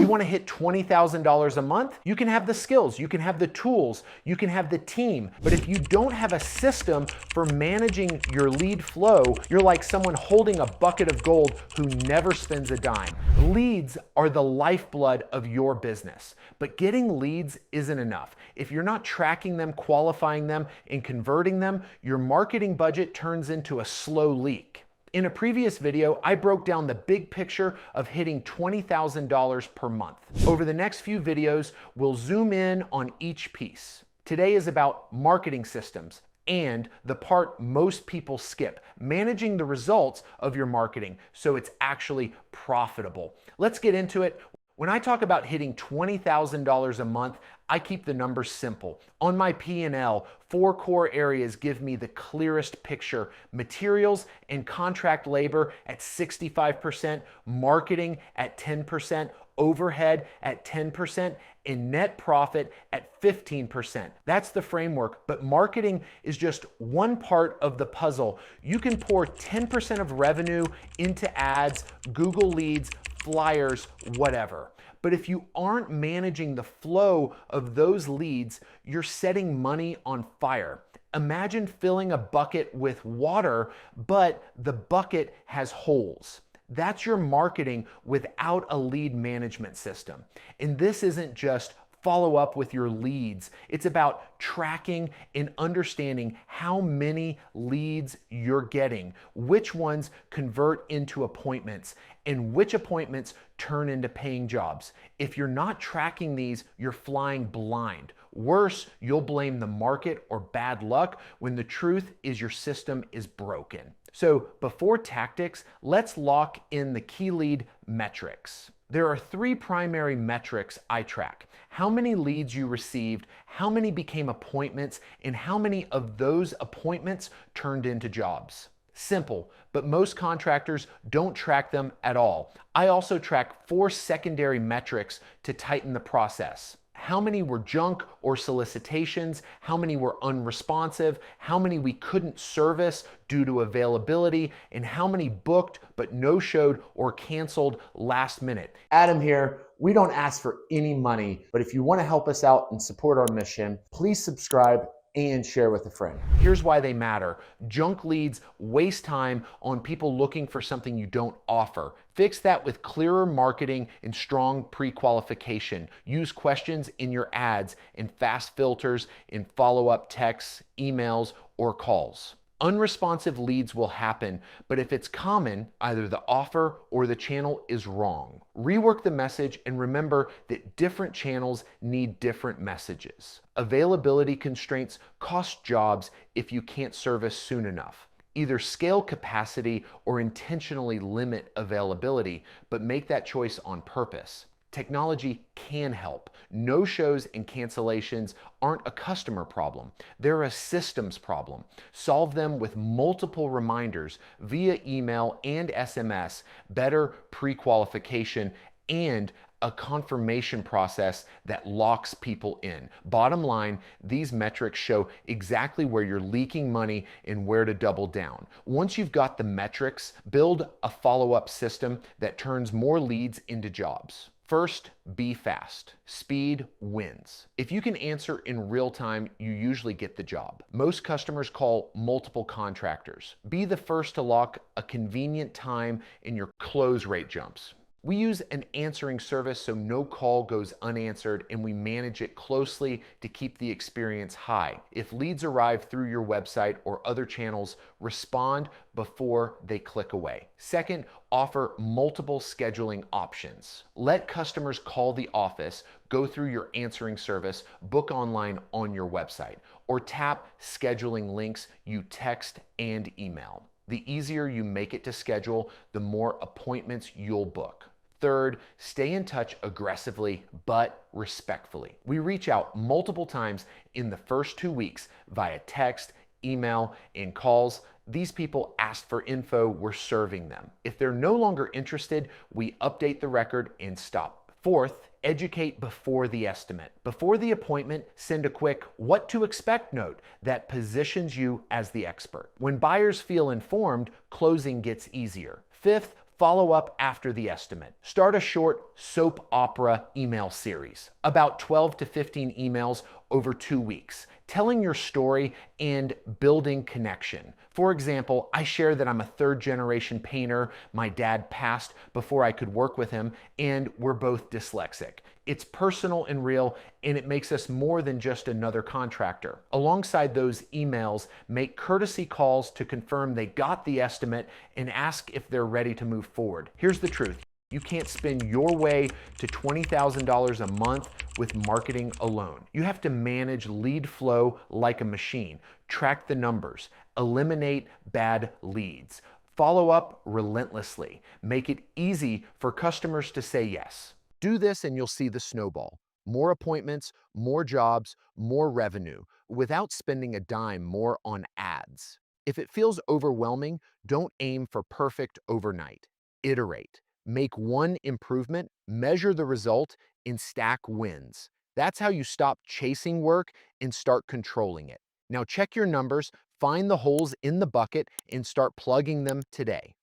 You want to hit $20,000 a month? You can have the skills, you can have the tools, you can have the team. But if you don't have a system for managing your lead flow, you're like someone holding a bucket of gold who never spends a dime. Leads are the lifeblood of your business, but getting leads isn't enough. If you're not tracking them, qualifying them, and converting them, your marketing budget turns into a slow leak. In a previous video, I broke down the big picture of hitting $20,000 per month. Over the next few videos, we'll zoom in on each piece. Today is about marketing systems and the part most people skip, managing the results of your marketing so it's actually profitable. Let's get into it. When I talk about hitting $20,000 a month, I keep the numbers simple. On my P&L, 4 core areas give me the clearest picture: materials and contract labor at 65%, marketing at 10%, overhead at 10%, and net profit at 15%. That's the framework, but marketing is just one part of the puzzle. You can pour 10% of revenue into ads, Google leads, flyers, whatever. But if you aren't managing the flow of those leads, you're setting money on fire. Imagine filling a bucket with water, but the bucket has holes. That's your marketing without a lead management system. And this isn't just follow up with your leads. It's about tracking and understanding how many leads you're getting, which ones convert into appointments, and which appointments turn into paying jobs. If you're not tracking these, you're flying blind. Worse, you'll blame the market or bad luck when the truth is your system is broken. So before tactics, let's lock in the key lead metrics. There are 3 primary metrics I track: how many leads you received, how many became appointments, and how many of those appointments turned into jobs. Simple, but most contractors don't track them at all. I also track 4 secondary metrics to tighten the process. How many were junk or solicitations, how many were unresponsive, how many we couldn't service due to availability, and how many booked but no-showed or canceled last minute. Adam here. We don't ask for any money, but if you want to help us out and support our mission, please subscribe and share with a friend. Here's why they matter. Junk leads waste time on people looking for something you don't offer. Fix that with clearer marketing and strong pre-qualification. Use questions in your ads and fast filters in follow-up texts, emails, or calls. Unresponsive leads will happen, but if it's common, either the offer or the channel is wrong. Rework the message and remember that different channels need different messages. Availability constraints cost jobs if you can't service soon enough. Either scale capacity or intentionally limit availability, but make that choice on purpose. Technology can help. No-shows and cancellations aren't a customer problem. They're a systems problem. Solve them with multiple reminders via email and SMS, better pre-qualification, and a confirmation process that locks people in. Bottom line, these metrics show exactly where you're leaking money and where to double down. Once you've got the metrics, build a follow-up system that turns more leads into jobs. First, be fast. Speed wins. If you can answer in real time, you usually get the job. Most customers call multiple contractors. Be the first to lock a convenient time and your close rate jumps. We use an answering service so no call goes unanswered, and we manage it closely to keep the experience high. If leads arrive through your website or other channels, respond before they click away. Second, offer multiple scheduling options. Let customers call the office, go through your answering service, book online on your website, or tap scheduling links you text and email. The easier you make it to schedule, the more appointments you'll book. Third, stay in touch aggressively but respectfully. We reach out multiple times in the first 2 weeks via text, email, and calls. These people asked for info, we're serving them. If they're no longer interested, we update the record and stop. Fourth, educate before the estimate. Before the appointment, send a quick what to expect note that positions you as the expert. When buyers feel informed, closing gets easier. Fifth, Follow up after the estimate. Start a short soap opera email series, about 12 to 15 emails over 2 weeks, telling your story and building connection. For example, I share that I'm a third generation painter. My dad passed before I could work with him, and we're both dyslexic. It's personal and real, and it makes us more than just another contractor. Alongside those emails, make courtesy calls to confirm they got the estimate and ask if they're ready to move forward. Here's the truth. You can't spend your way to $20,000 a month with marketing alone. You have to manage lead flow like a machine, track the numbers, eliminate bad leads, follow up relentlessly, make it easy for customers to say yes. Do this and you'll see the snowball. More appointments, more jobs, more revenue, without spending a dime more on ads. If it feels overwhelming, don't aim for perfect overnight. Iterate. Make one improvement, measure the result, and stack wins. That's how you stop chasing work and start controlling it. Now check your numbers, find the holes in the bucket, and start plugging them today.